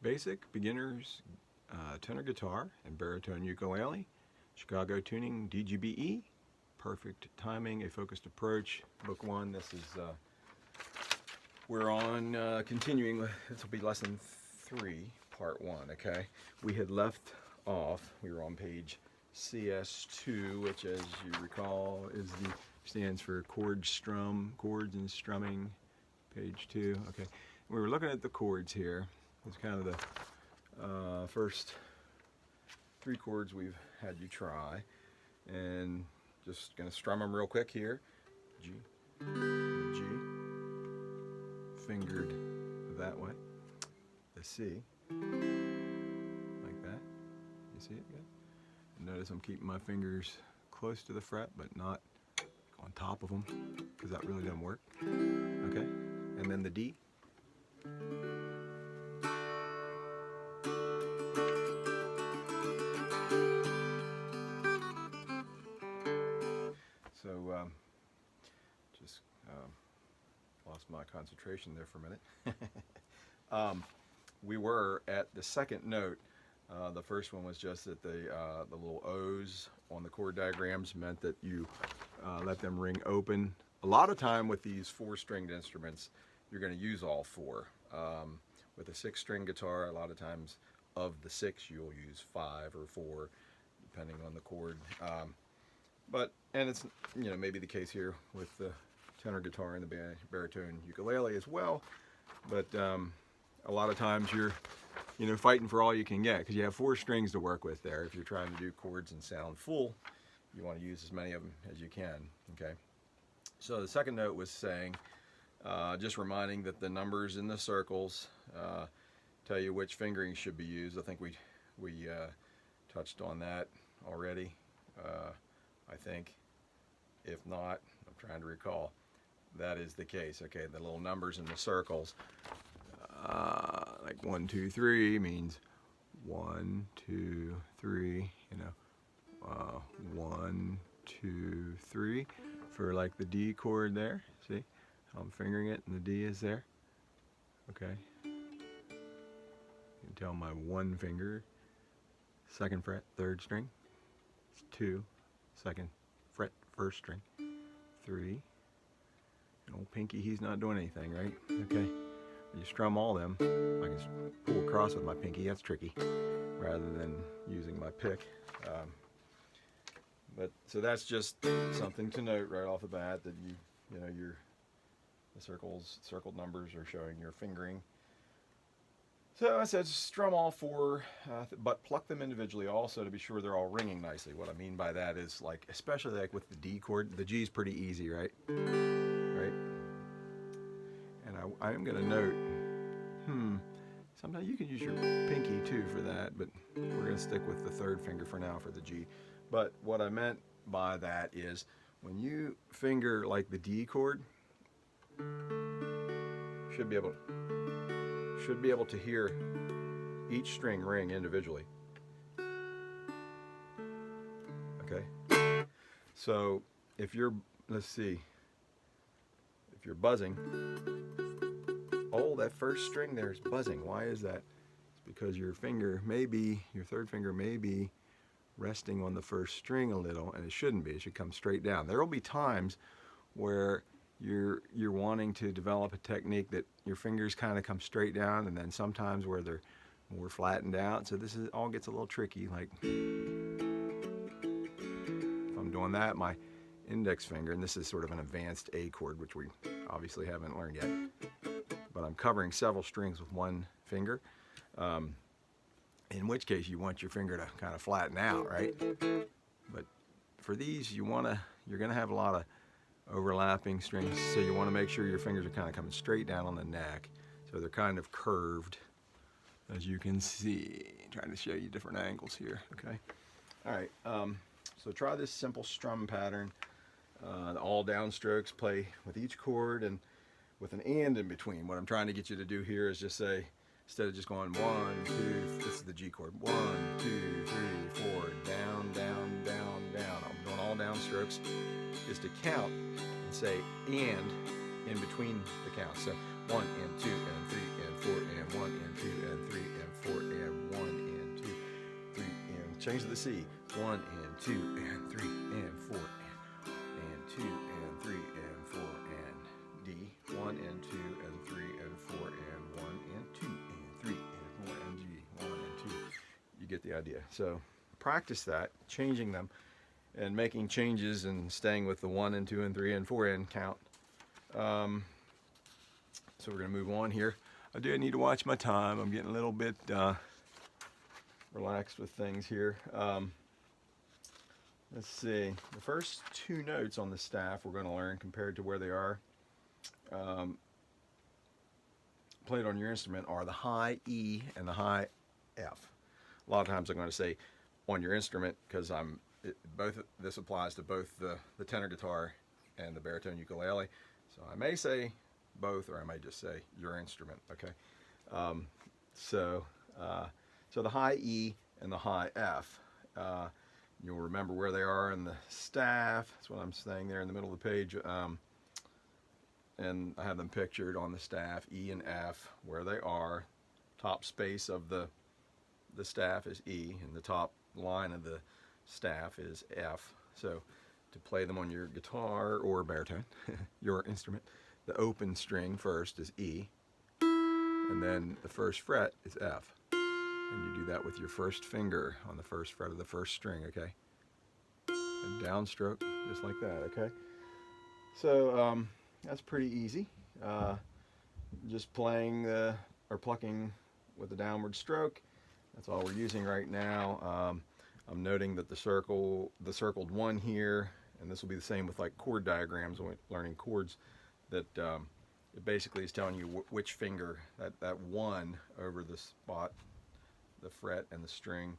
basic beginners tenor guitar and baritone ukulele, Chicago tuning DGBE, perfect timing, a focused approach. Book 1. This is we're on continuing. This will be lesson 3, part 1. Okay, we had left off. We were on page CS2, which, as you recall, stands for chords and strumming. Page 2. Okay, we were looking at the chords here. It's kind of the first 3 chords we've had you try, and just gonna strum them real quick here. G, G, fingered that way. The C, like that. You see it good? Notice I'm keeping my fingers close to the fret, but not on top of them, because that really doesn't work. Okay, and then the D. So just lost my concentration there for a minute. We were at the second note. The first one was just that the little O's on the chord diagrams meant that you let them ring open. A lot of time with these 4-stringed instruments, you're going to use all 4. With a 6-string guitar, a lot of times of the 6 you'll use 5 or 4, depending on the chord. And it's maybe the case here with the tenor guitar and the baritone ukulele as well. But a lot of times you're fighting for all you can get, because you have 4 strings to work with there. If you're trying to do chords and sound full, you want to use as many of them as you can. Okay. So the second note was saying, just reminding that the numbers in the circles tell you which fingering should be used. I think we touched on that already. I think. If not, I'm trying to recall. That is the case. Okay, the little numbers in the circles, like 1, 2, 3 means 1, 2, 3. 1, 2, 3 for like the D chord there. See, I'm fingering it, and the D is there. Okay. You can tell my 1 finger, 2nd fret, 3rd string. It's 2, 2nd fret, 1st string. 3. And old Pinky, he's not doing anything, right? Okay. You strum all them. I can pull across with my pinky. That's tricky, rather than using my pick. So that's just something to note right off the bat, that the circled numbers are showing your fingering. So I said strum all 4, but pluck them individually also to be sure they're all ringing nicely. What I mean by that is, like, especially like with the D chord, the G is pretty easy, right? Right? And I am going to note, sometimes you can use your pinky too for that, but we're going to stick with the 3rd finger for now for the G. But what I meant by that is, when you finger like the D chord, should be able to hear each string ring individually. Okay? So if you're, if you're buzzing, that 1st string there is buzzing. Why is that? It's because your 3rd finger may be resting on the 1st string a little, and it shouldn't be. It should come straight down. There will be times where you're wanting to develop a technique that your fingers kind of come straight down, and then sometimes where they're more flattened out. So this all gets a little tricky. Like, if I'm doing that, my index finger, and this is sort of an advanced A chord, which we obviously haven't learned yet, but I'm covering several strings with 1 finger, in which case you want your finger to kind of flatten out, right? But for these, you're going to have a lot of overlapping strings, so you want to make sure your fingers are kind of coming straight down on the neck, so they're kind of curved, as you can see. I'm trying to show you different angles here. Okay. All right. So try this simple strum pattern. All downstrokes play with each chord and with an and in between. What I'm trying to get you to do here is just say, instead of just going 1, 2, this is the G chord, 1, 2, 3, 4, down, down, down, down. I'm doing all downstrokes, is to count and say and in between the counts. So 1 and 2 and 3 and 4 and 1 and 2 and 3 and change to the C. 1 and 2 and 3 and 4 and 2 and 3 and 4 and D. 1 and 2 and 3 and 4 and 1 and 2 and 3 and 4 and G. 1 and 2. You get the idea. So practice that, changing them and making changes and staying with the 1 and 2 and 3 and 4 and count. So we're going to move on here. I do need to watch my time. I'm getting a little bit relaxed with things here. Let's see. The first two notes on the staff we're going to learn compared to where they are played on your instrument are the high E and the high F. A lot of times I'm going to say on your instrument because this applies to both the tenor guitar and the baritone ukulele. So I may say both, or I may just say your instrument. Okay. So the high E and the high F. You'll remember where they are in the staff. That's what I'm saying there in the middle of the page. And I have them pictured on the staff, E and F, where they are. Top space of the staff is E, and the top line of the staff is F. So to play them on your guitar or baritone, your instrument, the open string first is E, and then the first fret is F. And you do that with your first finger on the first fret of the first string, okay? And downstroke, just like that, okay? So that's pretty easy. Just playing or plucking with the downward stroke. That's all we're using right now. I'm noting that the circled one here, and this will be the same with like chord diagrams when we're learning chords, that it basically is telling you which finger, that one over the spot, the fret and the string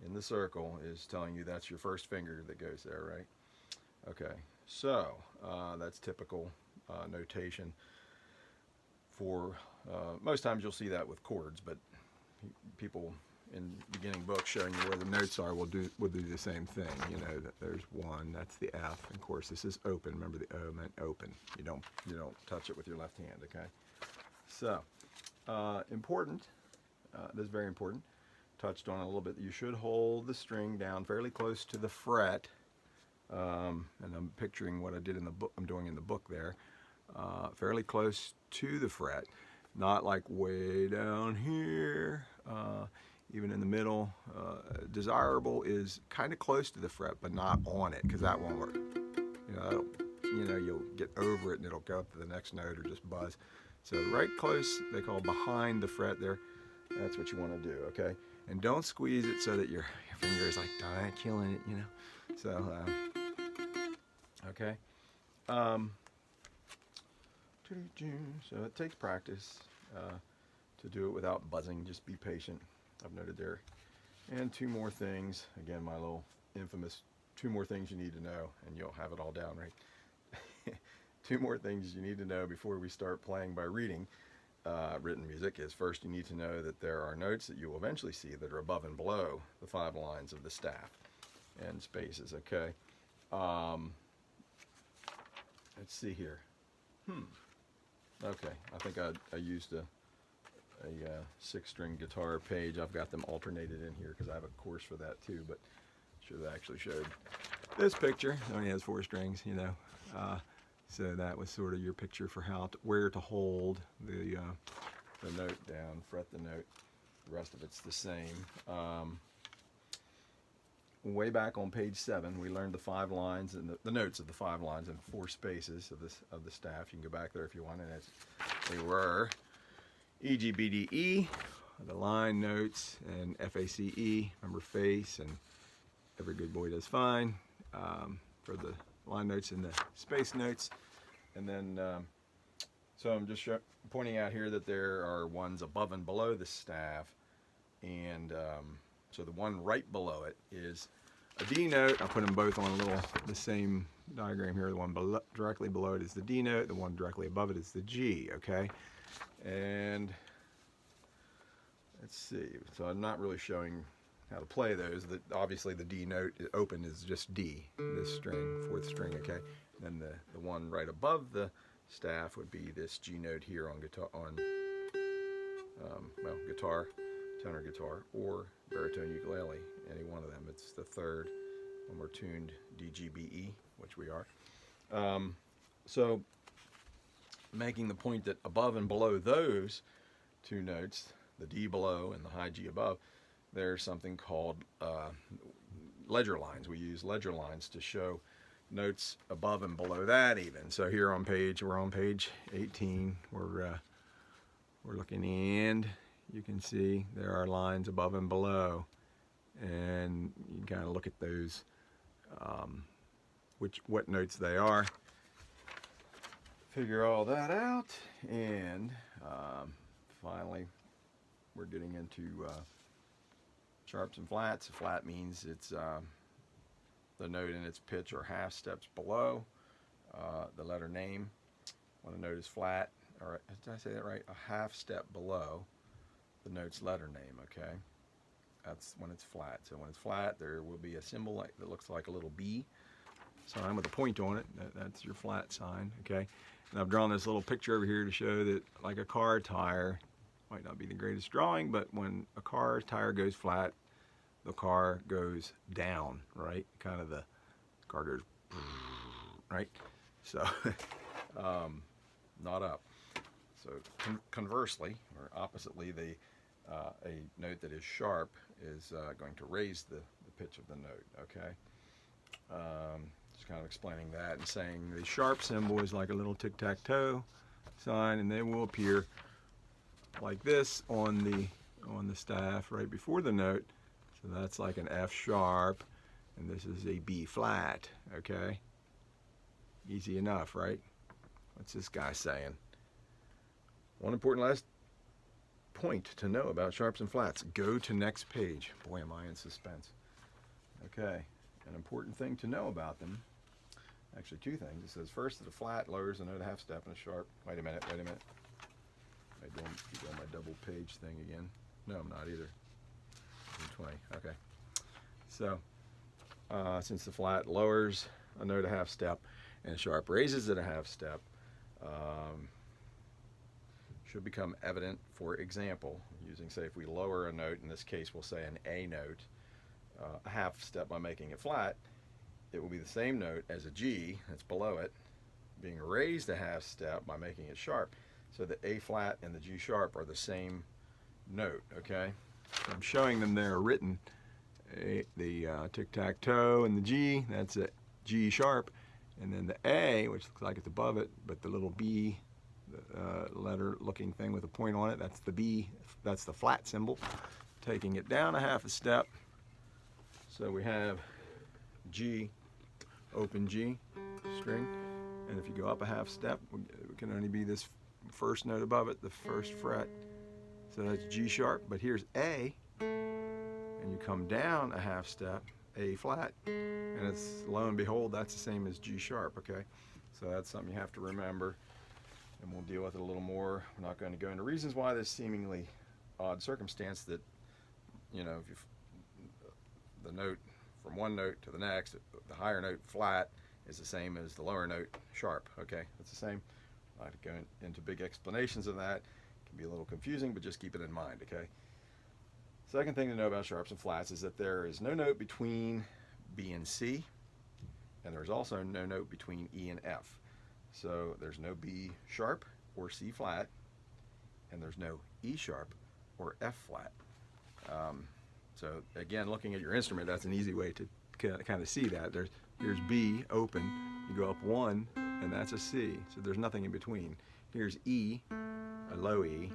in the circle is telling you that's your first finger that goes there, right? Okay, so that's typical notation for, most times you'll see that with chords, but people in beginning books showing you where the notes are will do the same thing. You know that there's one, that's the F. And of course, this is open. Remember, the O meant open. You don't touch it with your left hand. Okay. So important. This is very important. Touched on it a little bit. You should hold the string down fairly close to the fret. And I'm picturing what I did in the book. I'm doing in the book there. Fairly close to the fret, not like way down here. Even in the middle. Desirable is kind of close to the fret, but not on it, because that won't work. You'll get over it and it'll go up to the next note or just buzz. So right close, they call behind the fret there. That's what you want to do, okay? And don't squeeze it so that your finger is like dying, killing it, So, okay. So it takes practice to do it without buzzing. Just be patient. I've noted there. And two more things. Again, my little infamous 2 more things you need to know, and you'll have it all down, right? 2 more things you need to know before we start playing by reading written music is, first, you need to know that there are notes that you will eventually see that are above and below the 5 lines of the staff and spaces, okay? Let's see here. Okay, I think I used a 6-string guitar page. I've got them alternated in here because I have a course for that too, but should have actually showed this picture. It only has 4 strings, so that was sort of your picture for where to hold the note down, fret the note. The rest of it's the same. Way back on page 7, we learned the 5 lines and the notes of the 5 lines and 4 spaces of the staff. You can go back there if you want, and they were E, G, B, D, E, the line notes, and F, A, C, E. Remember face, and every good boy does fine for the line notes and the space notes. And then, so I'm just pointing out here that there are ones above and below the staff, and so the one right below it is a D note. I put them both on the same diagram here. The one directly below it is the D note. The one directly above it is the G, okay? And let's see. So I'm not really showing how to play those. Obviously the D note open is just D, this string, 4th string, okay? And then the one right above the staff would be this G note here on guitar, tenor guitar or baritone ukulele, any one of them. It's the third when we're tuned DGBE, which we are. So making the point that above and below those two notes, the D below and the high G above, there's something called ledger lines. We use ledger lines to show notes above and below that even. So here on we're on page 18. We're looking, and you can see there are lines above and below, and you kind of look at those, what notes they are, figure all that out, and finally we're getting into sharps and flats. A flat means it's the note in its pitch or half steps below the letter name. When a note is flat, or did I say that right? A half step below the note's letter name, okay? That's when it's flat. So when it's flat, there will be a symbol that looks like a little B sign with a point on it. That's your flat sign, okay? And I've drawn this little picture over here to show that, like a car tire, might not be the greatest drawing, but when a car tire goes flat, the car goes down, right? Kind of the car goes, right? So, not up. So conversely, or oppositely, a note that is sharp is going to raise the pitch of the note, okay? Just kind of explaining that and saying the sharp symbol is like a little tic-tac-toe sign, and they will appear like this on the staff right before the note. So that's like an F sharp, and this is a B flat, okay? Easy enough, right? What's this guy saying? One important last point to know about sharps and flats. Go to next page. Boy, am I in suspense. Okay, an important thing to know about them. Actually, two things. It says first that a flat lowers a note a half step, and a sharp. Wait a minute. Am I doing my double page thing again? No, I'm not either. 20. Okay. So, since the flat lowers a note a half step, and a sharp raises it a half step, should become evident. For example, using, say, if we lower a note, in this case we'll say an A note, a half step by making it flat, it will be the same note as a G that's below it, being raised a half step by making it sharp. So the A flat and the G sharp are the same note, okay? So I'm showing them there written. The tic-tac-toe and the G, that's a G sharp, and then the A, which looks like it's above it, but the little B letter looking thing with a point on it, that's the B, that's the flat symbol. Taking it down a half a step, so we have G, open G string, and if you go up a half step, it can only be this first note above it, the first fret, so that's G sharp. But here's A, and you come down a half step, A flat, and it's, lo and behold, that's the same as G sharp, okay? So that's something you have to remember, and we'll deal with it a little more. We're not going to go into reasons why this seemingly odd circumstance that, you know, if the note from one note to the next, the higher note flat is the same as the lower note sharp, okay? It's the same. I like to go into big explanations of that. It can be a little confusing, but just keep it in mind, okay? Second thing to know about sharps and flats is that there is no note between B and C, and there's also no note between E and F. So there's no B sharp or C flat, and there's no E sharp or F flat. So again, looking at your instrument, that's an easy way to kind of see that. Here's B open, you go up one, and that's a C. So there's nothing in between. Here's E, a low E,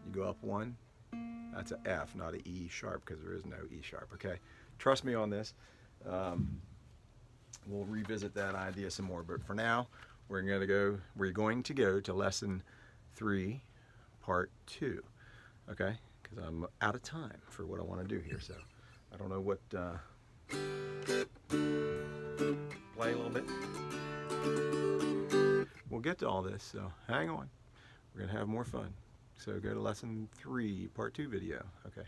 you go up one, that's a F, not an E sharp, because there is no E sharp, okay? Trust me on this. We'll revisit that idea some more, but for now, we're going to go to lesson 3, part 2, okay? Because I'm out of time for what I want to do here, so I don't know what, play a little bit. We'll get to all this, so hang on. We're going to have more fun. So go to lesson 3, part 2 video, okay?